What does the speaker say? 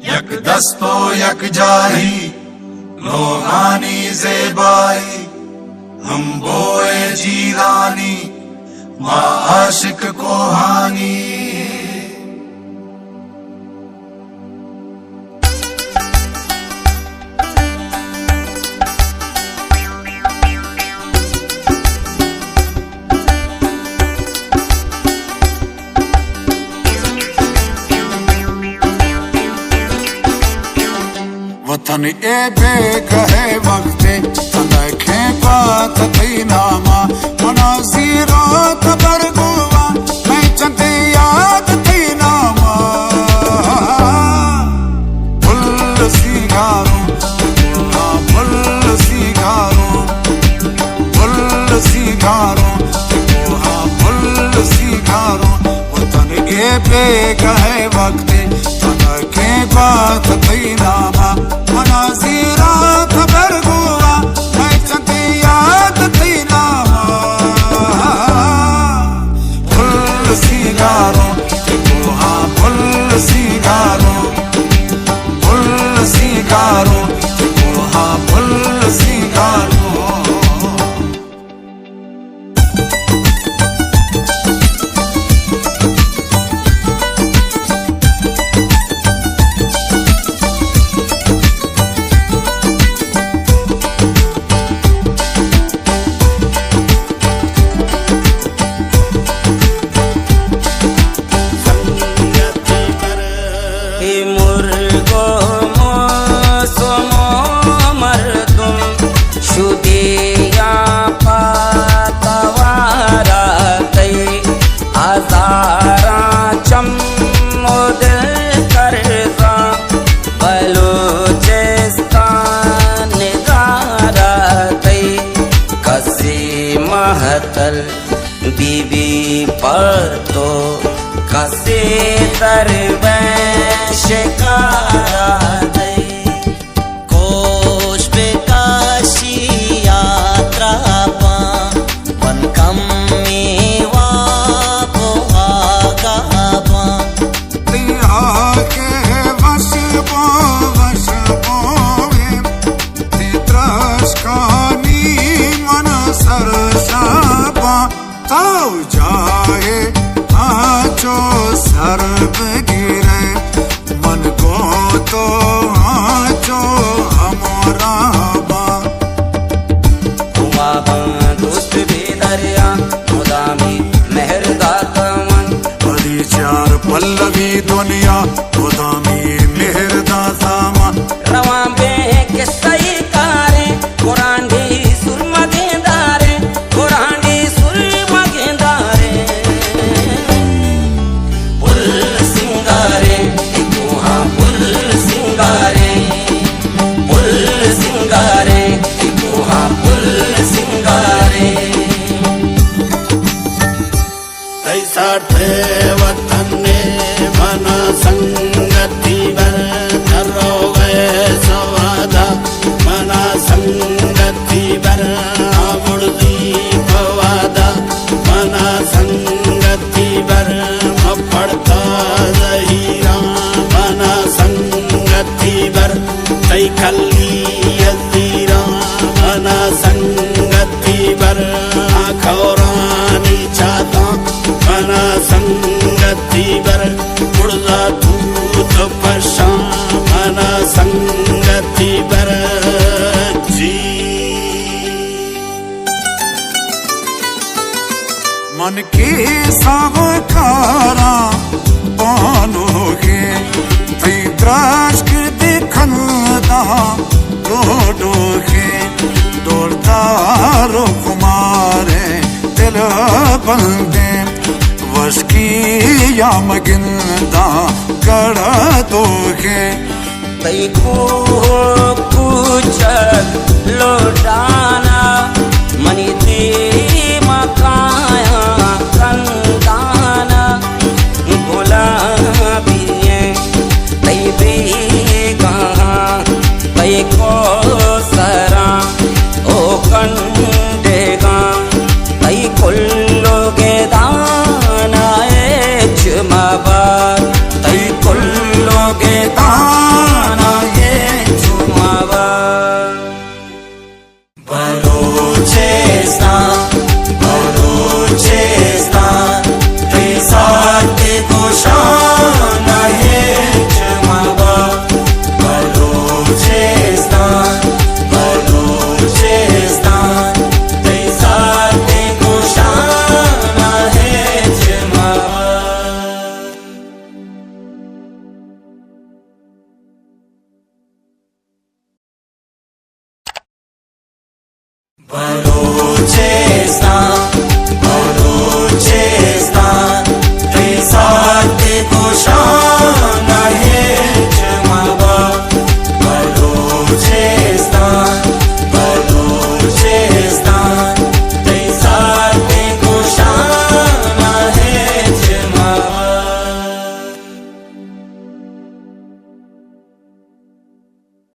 यक दस्तो यक जाही रोहानी ज़ेबाई हम बोए जीरानी माँ आशिक कोहानी। वतन ए बेगहे वक्ते तलखे बात थी नामा मनाजीरा खबर गुआ मैं चंदे याद थी नामा फुल सिगारों फुल सिगारों फुल सिगारों फुल सिगारों वतन ए बेगहे वक्ते तलखे बात थी नामा मनाज़ीरा खबर गुआ मैं चंदे याद थी नामा फुल सिगारों फुल सिगारों फुल सिगारों फुल सिगारों। बीबी पर तो कसे दरवेश कारा दई कोश बेकाशी यात्रा पा बनकम मेवा आगा पा दिया के वश बोवे तित्रश कानी मन सरसापा तो जाए आँचो सर्व गिरे मन को तो आँचो हमारा दोस्त बेदरिया खुदामी मेहर दातमन बड़ी चार पल्लवी दुनिया खुदामी मेहर दातामा रवा बे के सही कारे कुरानी सुरमा गेंदारे कुरानी सुरमा गेंदारे पुल सिंगारे कोहा पुल सिंगारे कोहा पुल सिंगारे। तैसा थे वतन ने मना संगति बर धरो गए सवादा मना संगति बर मुर्दी फवादा मना संगति बर पड़ता जहीरा मना संगति बर तै खली यजीरा मना संगति बर खौरानी चाता मना संगति बर उड़दा दूत पशा मना संगति बर जी मन के सावकारा पानोगे तै द्राश के देखनदा डोडोगे डोरदारो कुमारे दिल बंदे वश की या मगिंदा कर दोगे तै को कुछ लौटाना मनी दे मकाया कंदाना गुलाबी तै बेगा तै को सरा ओ कंडेगा तै कुल्लोगे दाना चुमाबा तै कुल्लोगे दाना बलोचिस्तान